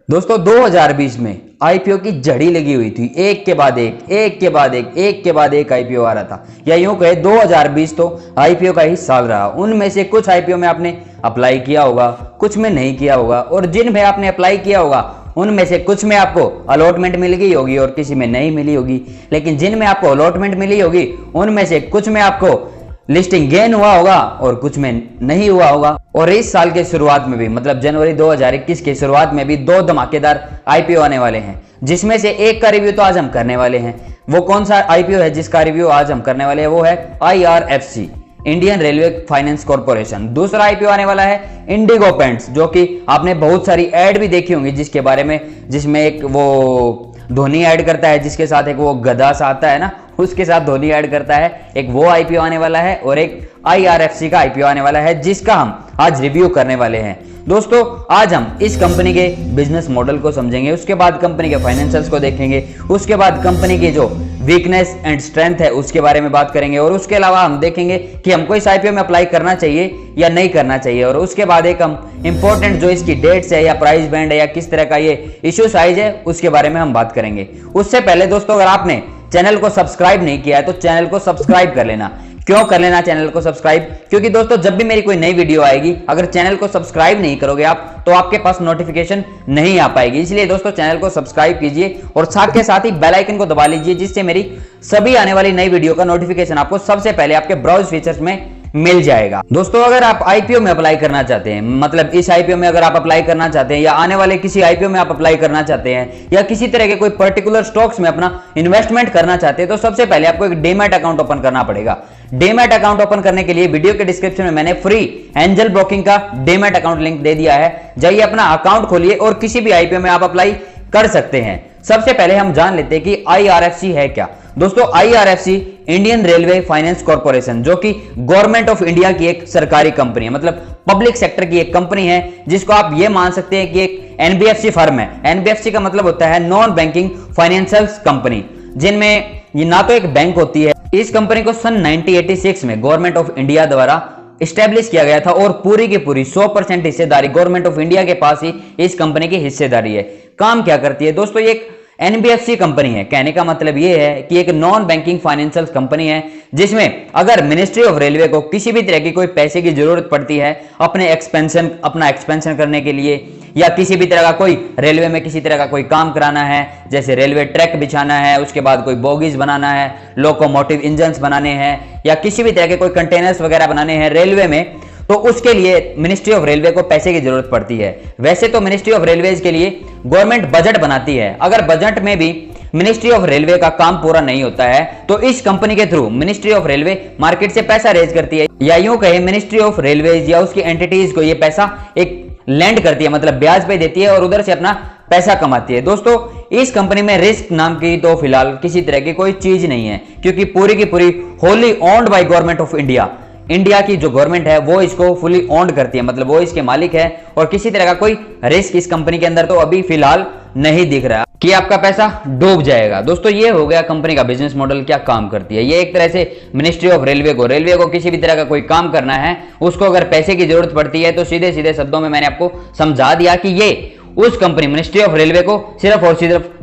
दोस्तों 2020 में आईपीओ की झड़ी लगी हुई थी। एक के बाद एक आईपीओ आ रहा था, या यूं कहे 2020 तो आईपीओ का ही साल रहा। उनमें से कुछ आईपीओ में आपने अप्लाई किया होगा, कुछ में नहीं किया होगा, और जिनमें आपने अप्लाई किया होगा उनमें से कुछ में आपको अलॉटमेंट मिल गई होगी और किसी में नहीं मिली होगी। लेकिन जिनमें आपको अलॉटमेंट मिली होगी उनमें से कुछ में आपको लिस्टिंग गेन हुआ होगा और कुछ में नहीं हुआ होगा। और इस साल के शुरुआत में भी, मतलब जनवरी 2021 के शुरुआत में भी दो धमाकेदार आईपीओ आने वाले हैं, जिसमें से एक का रिव्यू तो आज हम करने वाले हैं। वो कौन सा आईपीओ है जिसका रिव्यू आज हम करने वाले हैं? वो है IRFC, Indian railway finance corporation. दूसरा आईपीओ आने वाला है इंडिगो पेंट्स, जो कि आपने बहुत सारी एड भी देखी होंगी जिसके बारे में, जिसमें एक वो धोनी ऐड करता है, जिसके साथ एक वो गधा सा आता है ना, उसके साथ धोनी ऐड करता है। एक वो आईपीओ आने वाला है और एक आईआरएफसी का आईपीओ आने वाला है, जिसका हम आज रिव्यू करने वाले हैं। दोस्तों आज हम इस कंपनी के बिजनेस मॉडल को समझेंगे, उसके बाद कंपनी के फाइनेंशियल्स को देखेंगे, उसके बाद कंपनी की जो वीकनेस एंड स्ट्रेंथ है उसके बारे में बात करेंगे, और उसके अलावा हम देखेंगे कि हमको इस आईपीओ में अप्लाई करना चाहिए या नहीं करना चाहिए। और उसके बाद एक हम इंपॉर्टेंट जो इसकी डेट्स है या प्राइस बैंड है या किस तरह का ये इश्यू साइज है उसके बारे में हम बात करेंगे। उससे पहले दोस्तों अगर आपने चैनल को सब्सक्राइब नहीं किया है तो चैनल को सब्सक्राइब कर लेना। क्यों कर लेना चैनल को सब्सक्राइब? क्योंकि दोस्तों जब भी मेरी कोई नई वीडियो आएगी, अगर चैनल को सब्सक्राइब नहीं करोगे आप तो आपके पास नोटिफिकेशन नहीं आ पाएगी। इसलिए दोस्तों चैनल को सब्सक्राइब कीजिए और साथ के साथ ही बेल आइकन को दबा लीजिए, जिससे मेरी सभी आने वाली नई वीडियो का नोटिफिकेशन आपको सबसे पहले आपके ब्राउज फीचर्स में मिल जाएगा। दोस्तों अगर आप आईपीओ में अप्लाई करना चाहते हैं, मतलब इस आईपीओ में अगर आप अप्लाई करना चाहते हैं या आने वाले किसी आईपीओ में आप अप्लाई करना चाहते हैं या किसी तरह के कोई पर्टिकुलर स्टॉक्स में अपना इन्वेस्टमेंट करना चाहते हैं, तो सबसे पहले आपको एक डीमैट अकाउंट ओपन करना पड़ेगा। डीमैट अकाउंट ओपन करने के लिए वीडियो के डिस्क्रिप्शन में मैंने फ्री एंजल ब्रोकिंग का डीमैट अकाउंट लिंक दे दिया है। जाइए अपना अकाउंट खोलिए और किसी भी आईपीओ में आप अप्लाई कर सकते हैं। सबसे पहले हम जान लेते हैं कि आईआरएफसी है क्या। दोस्तों IRFC Indian railway finance corporation, जो कि गवर्नमेंट ऑफ इंडिया की एक सरकारी कंपनी है, मतलब पब्लिक सेक्टर की एक कंपनी है, जिसको आप ये मान सकते हैं कि एक एनबीएफसी फर्म है। एनबीएफसी का मतलब होता है नॉन बैंकिंग फाइनेंशियल कंपनी, जिनमें ये ना तो एक बैंक होती है। इस कंपनी को सन 1986 में गवर्नमेंट ऑफ इंडिया द्वारा स्टैब्लिश किया गया था और पूरी की पूरी 100% हिस्सेदारी गवर्नमेंट ऑफ इंडिया के पास ही इस कंपनी की हिस्सेदारी है। काम क्या करती है दोस्तों? ये एक एनबीएफसी कंपनी है। कहने का मतलब यह है कि एक नॉन बैंकिंग फाइनेंशियल कंपनी है, जिसमें अगर मिनिस्ट्री ऑफ रेलवे को किसी भी तरह की कोई पैसे की जरूरत पड़ती है अपना एक्सपेंशन करने के लिए, या किसी भी तरह का कोई रेलवे में किसी तरह का कोई काम कराना है, जैसे रेलवे ट्रैक बिछाना है, उसके बाद कोई बोगीज बनाना है, लोकोमोटिव इंजन्स बनाने हैं, या किसी भी तरह के कोई कंटेनर्स वगैरह बनाने हैं रेलवे में, तो उसके लिए मिनिस्ट्री ऑफ रेलवे को पैसे की जरूरत पड़ती है। वैसे तो मिनिस्ट्री ऑफ रेलवेज के लिए गवर्नमेंट बजट बनाती है। अगर बजट में भी मिनिस्ट्री ऑफ रेलवे का काम पूरा नहीं होता है तो इस कंपनी के through ministry of railway market से पैसा रेज करती है, या यूं कहे मिनिस्ट्री ऑफ रेलवेज या उसकी एंटिटीज को यह पैसा एक लैंड करती है, मतलब ब्याज पे देती है और उधर से अपना पैसा कमाती है। दोस्तों इस कंपनी में रिस्क नाम की तो फिलहाल किसी तरह की कोई चीज नहीं है, क्योंकि पूरी की पूरी wholly owned by government of India. India की जो गवर्नमेंट है वो इसको फुली ओन्ड करती है, मतलब वो इसके मालिक है, और किसी तरह का कोई रिस्क इस कंपनी के अंदर तो अभी फिलहाल नहीं दिख रहा कि आपका पैसा डूब जाएगा। दोस्तों ये हो गया कंपनी का बिजनेस मॉडल, क्या काम करती है। ये एक तरह से मिनिस्ट्री ऑफ रेलवे को किसी भी तरह का कोई काम करना है, उसको अगर पैसे की जरूरत पड़ती है तो सीधे सीधे शब्दों में मैंने आपको समझा दिया कि ये उस कंपनी मिनिस्ट्री ऑफ रेलवे को सिर्फ और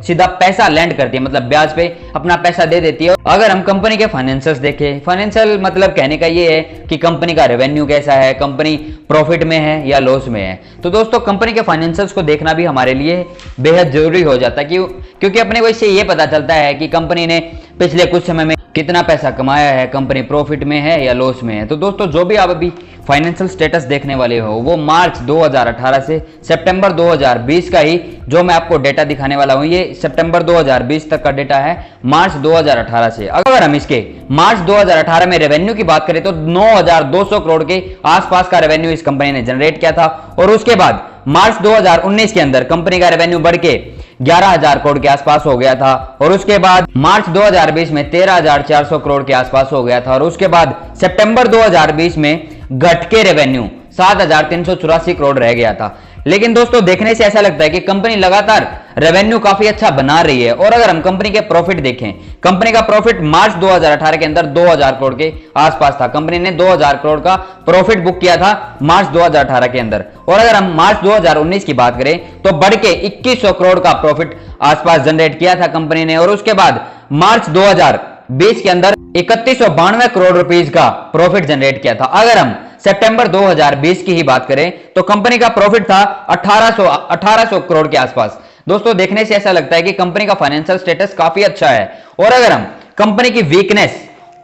सीधा पैसा लैंड करती है, मतलब ब्याज पे अपना पैसा दे देती है। अगर हम कंपनी के फाइनेंशियल्स देखें, फाइनेंशियल मतलब कहने का ये है कि कंपनी का रेवेन्यू कैसा है, कंपनी प्रॉफिट में है या लॉस में है। तो दोस्तों कंपनी के फाइनेंशियल्स को देखना भी हमारे लिए बेहद जरूरी हो जाता है, क्योंकि अपने को इससे ये पता चलता है कि कंपनी ने पिछले कुछ समय में कितना पैसा कमाया है, कंपनी प्रॉफिट में है या लॉस में है। तो दोस्तों जो भी आप अभी फाइनेंशियल स्टेटस देखने वाले हो वो मार्च 2018 से सितंबर 2020 का ही जो मैं आपको डेटा दिखाने वाला हूं, ये सितंबर 2020 तक का डेटा है मार्च 2018 से। अगर हम इसके मार्च 2018 में रेवेन्यू की बात करें तो 9,200 करोड़ के आसपास का रेवेन्यू इस कंपनी ने जनरेट किया था, और उसके बाद मार्च 2019 के अंदर कंपनी का रेवेन्यू बढ़ के 11,000 करोड़ के आसपास हो गया था, और उसके बाद मार्च 2020 में 13,400 करोड़ के आसपास हो गया था, और उसके बाद सितंबर 2020 में घट के रेवेन्यू 7,384 करोड़ रह गया था। लेकिन दोस्तों देखने से ऐसा लगता है कि कंपनी लगातार रेवेन्यू काफी अच्छा बना रही है। और अगर हम कंपनी के प्रॉफिट देखें, कंपनी का प्रॉफिट मार्च 2018 के अंदर 2000 करोड़ के आसपास था। कंपनी ने 2000 करोड़ का प्रॉफिट बुक किया था मार्च 2018 के अंदर। और अगर हम मार्च 2019 की बात करें तो बढ़ के 2100 करोड़ का प्रॉफिट आसपास जनरेट किया था कंपनी ने। और उसके बाद मार्च 2020 के अंदर 3192 करोड़ रुपीस का प्रॉफिट जनरेट किया था। अगर हम सितंबर 2020 की ही बात करें तो कंपनी का प्रॉफिट था 1800 करोड़ के आसपास। दोस्तों देखने से ऐसा लगता है कि कंपनी का फाइनेंशियल स्टेटस काफी अच्छा है। और अगर हम कंपनी की वीकनेस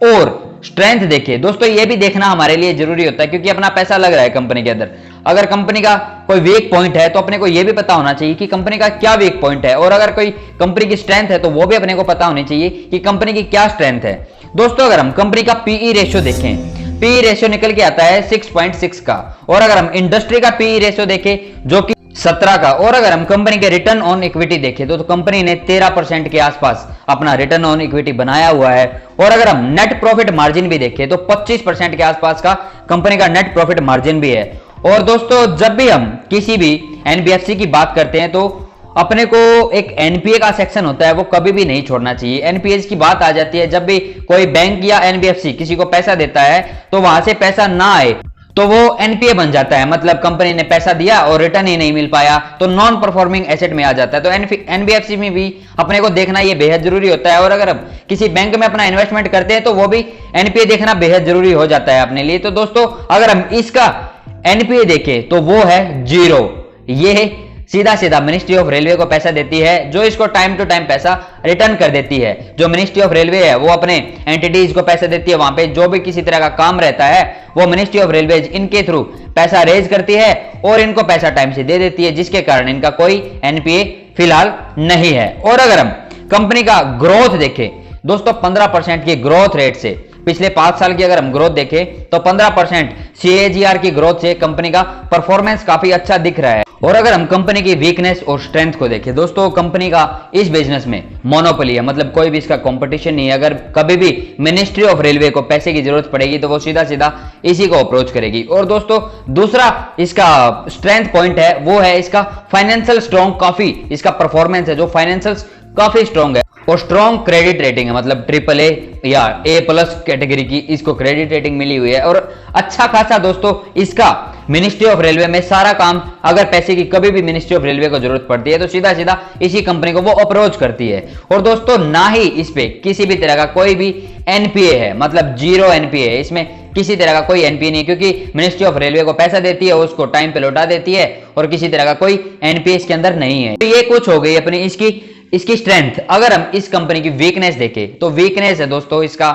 और स्ट्रेंथ देखें, दोस्तों ये भी देखना हमारे लिए जरूरी होता है, क्योंकि अपना पैसा लग रहा है कंपनी के अंदर। अगर कंपनी का कोई वीक पॉइंट है तो अपने को यह भी पता होना चाहिए कि कंपनी का क्या वीक पॉइंट है, और अगर कोई कंपनी की स्ट्रेंथ है तो वो भी अपने को पता होनी चाहिए कि कंपनी की क्या स्ट्रेंथ है। दोस्तों अगर हम कंपनी का पीई रेशियो देखें, पीई रेशियो निकल के आता है 6.6 का। और अगर हम इंडस्ट्री का पीई रेशियो देखें जो कि 17 का। और अगर हम कंपनी के रिटर्न ऑन इक्विटी देखें तो कंपनी ने 13% के आसपास अपना रिटर्न ऑन इक्विटी बनाया हुआ है। और अगर हम नेट प्रॉफिट मार्जिन भी देखें तो 25% के आसपास का कंपनी का नेट प्रॉफिट मार्जिन भी है। और दोस्तों जब भी हम किसी भी एनबीएफसी की बात करते हैं तो अपने को एक एनपीए का सेक्शन होता है, वो कभी भी नहीं छोड़ना चाहिए। एनपीए की बात आ जाती है जब भी कोई बैंक या एनबीएफसी किसी को पैसा देता है तो वहां से पैसा ना आए तो वो एनपीए बन जाता है, मतलब कंपनी ने पैसा दिया और रिटर्न ही नहीं मिल पाया तो नॉन परफॉर्मिंग एसेट में आ जाता है। तो एनबीएफसी में भी अपने को देखना ये बेहद जरूरी होता है। और अगर हम किसी बैंक में अपना इन्वेस्टमेंट करते हैं तो वो भी एनपीए देखना बेहद जरूरी हो जाता है अपने लिए। तो दोस्तों अगर हम इसका एनपीए देखें तो वो है 0। ये सीधा सीधा मिनिस्ट्री ऑफ रेलवे को पैसा देती है, जो इसको टाइम टू टाइम पैसा रिटर्न कर देती है। जो मिनिस्ट्री ऑफ रेलवे है वो अपने एंटिटीज को पैसा देती है, वहां पे जो भी किसी तरह का काम रहता है वो मिनिस्ट्री ऑफ रेलवे इनके थ्रू पैसा रेज करती है और इनको पैसा टाइम से दे देती है, जिसके कारण इनका कोई एनपीए फिलहाल नहीं है। और अगर हम कंपनी का ग्रोथ देखें दोस्तों, 15% की ग्रोथ रेट से पिछले 5 साल की अगर हम ग्रोथ देखें तो 15% सीएजीआर की ग्रोथ से कंपनी का परफॉर्मेंस काफी अच्छा दिख रहा है। और अगर हम कंपनी की वीकनेस और स्ट्रेंथ को देखें दोस्तों, कंपनी का इस बिजनेस में मोनोपोली है, मतलब कोई भी इसका कंपटीशन नहीं है। अगर कभी भी मिनिस्ट्री ऑफ रेलवे को पैसे की जरूरत पड़ेगी तो वो सीधा सीधा इसी को अप्रोच करेगी। और दोस्तों दूसरा इसका स्ट्रेंथ पॉइंट है वो है इसका फाइनेंशियल स्ट्रॉन्ग, काफी इसका परफॉर्मेंस है जो फाइनेंशियल काफी स्ट्रॉन्ग है। और स्ट्रॉन्ग क्रेडिट रेटिंग है, मतलब AAA या A+ कैटेगरी की इसको क्रेडिट रेटिंग मिली हुई है। और अच्छा खासा दोस्तों इसका मिनिस्ट्री ऑफ रेलवे में सारा काम, अगर पैसे की कभी भी मिनिस्ट्री ऑफ रेलवे को जरूरत पड़ती है तो सीधा सीधा इसी कंपनी को वो अप्रोच करती है। और दोस्तों ना ही इस पे किसी भी तरह का कोई भी एनपीए है, मतलब 0 एनपीए है, इसमें किसी तरह का कोई एनपीए नहीं, क्योंकि मिनिस्ट्री ऑफ रेलवे को पैसा देती है, उसको टाइम पे लौटा देती है और किसी तरह का कोई एनपीए इसके अंदर नहीं है। तो ये कुछ हो गई अपनी इसकी स्ट्रेंथ। अगर हम इस कंपनी की वीकनेस देखें तो वीकनेस है दोस्तों इसका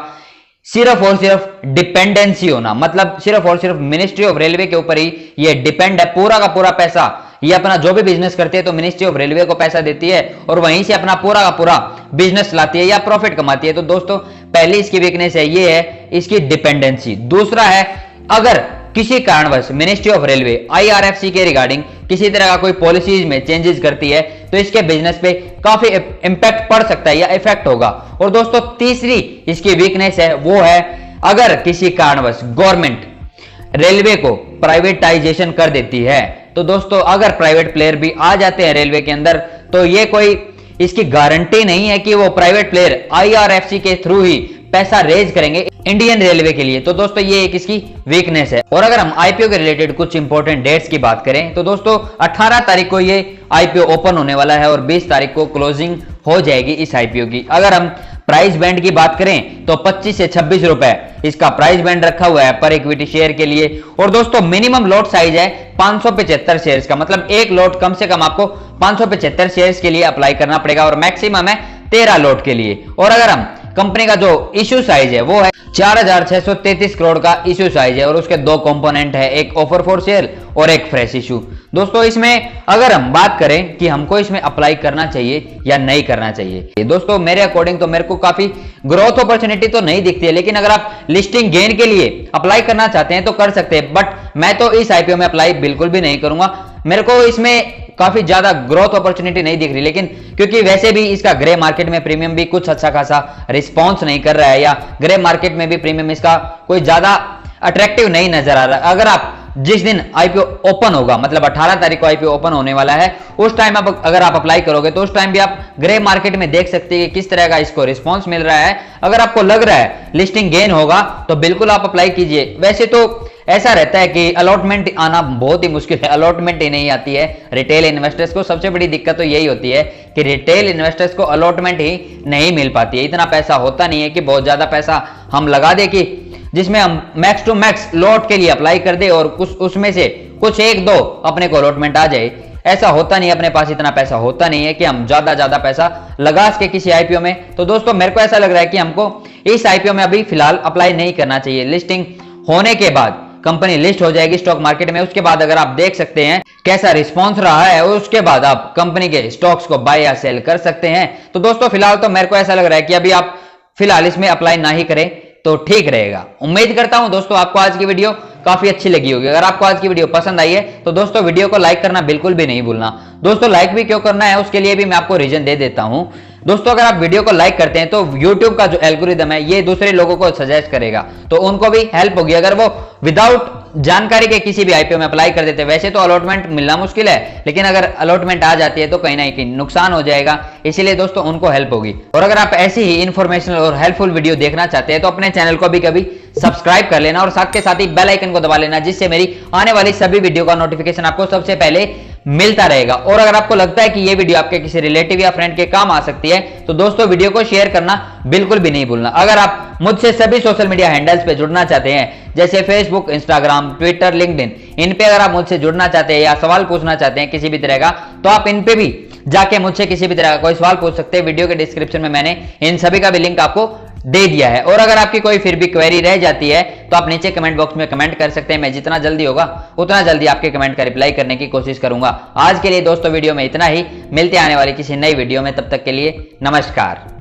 सिर्फ और सिर्फ डिपेंडेंसी होना, मतलब सिर्फ और सिर्फ मिनिस्ट्री ऑफ रेलवे के ऊपर ही ये डिपेंड है। पूरा का पूरा पैसा ये अपना जो भी बिजनेस करती है तो मिनिस्ट्री ऑफ रेलवे को पैसा देती है और वहीं से अपना पूरा का पूरा बिजनेस लाती है या प्रॉफिट कमाती है। तो दोस्तों पहली इसकी वीकनेस है, ये है इसकी डिपेंडेंसी। दूसरा है अगर किसी कारणवश मिनिस्ट्री ऑफ रेलवे आईआरएफसी के रिगार्डिंग किसी तरह का कोई पॉलिसीज में चेंजेस करती है तो इसके बिजनेस पे काफी इंपैक्ट पड़ सकता है या इफेक्ट होगा। और दोस्तों तीसरी इसकी वीकनेस है वो है अगर किसी कारणवश गवर्नमेंट रेलवे को प्राइवेटाइजेशन कर देती है तो दोस्तों अगर प्राइवेट प्लेयर भी आ जाते हैं रेलवे के अंदर तो ये कोई इसकी गारंटी नहीं है कि वो प्राइवेट प्लेयर आईआरएफसी के थ्रू ही पैसा रेज करेंगे इंडियन रेलवे के लिए। तो दोस्तों ये एक इसकी वीकनेस है। और अगर हम आईपीओ के रिलेटेड कुछ इंपॉर्टेंट डेट्स की बात करें तो दोस्तों 18 तारीख को ये आईपीओ ओपन होने वाला है और 20 तारीख को क्लोजिंग हो जाएगी इस आईपीओ की। अगर हम प्राइस बैंड की बात करें तो 25 से 26 रुपए इसका प्राइस बैंड रखा हुआ है पर इक्विटी शेयर के लिए। और दोस्तों मिनिमम लॉट साइज है 575 शेयर्स का, मतलब एक लॉट कम से कम आपको 575 शेयर्स के लिए अप्लाई करना पड़ेगा और मैक्सिमम है 13 लॉट के लिए। और अगर हम कंपनी का जो इश्यू साइज है वो है 4633 करोड़ का इश्यू साइज है और उसके 2 कंपोनेंट है, एक ऑफर फॉर सेल और एक फ्रेश इश्यू। दोस्तों इसमें अगर हम बात करें कि हमको इसमें अप्लाई करना चाहिए या नहीं करना चाहिए, दोस्तों मेरे अकॉर्डिंग तो मेरे को काफी ग्रोथ अपॉर्चुनिटी तो नहीं दिखती है, लेकिन अगर आप लिस्टिंग गेन के लिए अप्लाई करना चाहते हैं तो कर सकते हैं। बट मैं तो इस आईपीओ में अप्लाई बिल्कुल भी नहीं करूंगा, मेरे को इसमें काफी ज्यादा ग्रोथ अपॉर्चुनिटी नहीं दिख रही। लेकिन क्योंकि वैसे भी इसका ग्रे मार्केट में प्रीमियम भी कुछ अच्छा खासा रिस्पॉन्स नहीं कर रहा है या ग्रे मार्केट में भी प्रीमियम इसका कोई ज्यादा अट्रैक्टिव नहीं नजर आ रहा। अगर आप जिस दिन आईपीओ ओपन होगा, मतलब 18 तारीख को आईपीओ ओपन होने वाला है, उस टाइम आप अगर आप अप्लाई करोगे तो उस टाइम भी आप ग्रे मार्केट में देख सकते हैं कि किस तरह का इसको रिस्पांस मिल रहा है। अगर आपको लग रहा है लिस्टिंग गेन होगा तो बिल्कुल आप अप्लाई कीजिए। वैसे तो ऐसा रहता है कि अलॉटमेंट आना बहुत ही मुश्किल है, अलॉटमेंट ही नहीं आती है रिटेल इन्वेस्टर्स को। सबसे बड़ी दिक्कत तो यही होती है कि रिटेल इन्वेस्टर्स को अलॉटमेंट ही नहीं मिल पाती है। इतना पैसा होता नहीं है कि बहुत ज्यादा पैसा हम लगा दे कि जिसमें हम मैक्स टू मैक्स लॉट के लिए अप्लाई कर दे और कुछ उसमें से कुछ एक दो अपने को अलॉटमेंट आ जाए। ऐसा होता नहीं, अपने पास इतना पैसा होता नहीं है कि हम ज्यादा पैसा लगा सके किसी आईपीओ में। तो दोस्तों मेरे को ऐसा लग रहा है कि हमको इस आईपीओ में अभी फिलहाल अप्लाई नहीं करना चाहिए। लिस्टिंग होने के बाद कंपनी लिस्ट हो जाएगी स्टॉक मार्केट में, उसके बाद अगर आप देख सकते हैं कैसा रिस्पांस रहा है, उसके बाद आप कंपनी के स्टॉक्स को बाय या सेल कर सकते हैं। तो दोस्तों फिलहाल तो मेरे को ऐसा लग रहा है कि अभी आप फिलहाल इसमें अप्लाई ना ही करें तो ठीक रहेगा। उम्मीद करता हूं दोस्तों आपको आज की वीडियो काफी अच्छी लगी होगी। अगर आपको आज की वीडियो पसंद आई है तो दोस्तों वीडियो को लाइक करना बिल्कुल भी नहीं भूलना। दोस्तों लाइक भी क्यों करना है उसके लिए भी मैं आपको रीजन दे देता हूं। दोस्तों अगर आप वीडियो को लाइक करते हैं तो YouTube का जो एल्गोरिदम है ये दूसरे लोगों को सजेस्ट करेगा, तो उनको भी हेल्प होगी। अगर वो विदाउट जानकारी के किसी भी आईपीओ में अप्लाई कर देते हैं, वैसे तो अलॉटमेंट मिलना मुश्किल है, लेकिन अगर अलॉटमेंट आ जाती है तो कहीं ना कहीं नुकसान हो जाएगा, इसीलिए दोस्तों उनको हेल्प होगी। और अगर आप ऐसी ही इंफॉर्मेशनल और हेल्पफुल वीडियो देखना चाहते हैं तो अपने चैनल को भी कभी सब्सक्राइब कर लेना और साथ के साथ ही बेल आइकन को दबा लेना, जिससे मेरी आने वाली सभी वीडियो का नोटिफिकेशन आपको सबसे पहले मिलता रहेगा। और अगर आपको लगता है कि ये वीडियो आपके किसी रिलेटिव या फ्रेंड के काम आ सकती है तो दोस्तों वीडियो को शेयर करना बिल्कुल भी नहीं भूलना। अगर आप मुझसे सभी सोशल मीडिया हैंडल्स पे जुड़ना चाहते हैं, जैसे फेसबुक, इंस्टाग्राम, ट्विटर, लिंक्डइन, इन पे अगर आप मुझसे जुड़ना चाहते हैं या सवाल पूछना चाहते हैं किसी भी तरह का, तो आप इन पे भी जाके मुझसे किसी भी तरह का कोई सवाल पूछ सकते हैं। वीडियो के डिस्क्रिप्शन में मैंने इन सभी का भी लिंक आपको दे दिया है। और अगर आपकी कोई फिर भी क्वेरी रह जाती है तो आप नीचे कमेंट बॉक्स में कमेंट कर सकते हैं। मैं जितना जल्दी होगा उतना जल्दी आपके कमेंट का रिप्लाई करने की कोशिश करूंगा। आज के लिए दोस्तों वीडियो में इतना ही, मिलते आने वाली किसी नई वीडियो में, तब तक के लिए नमस्कार।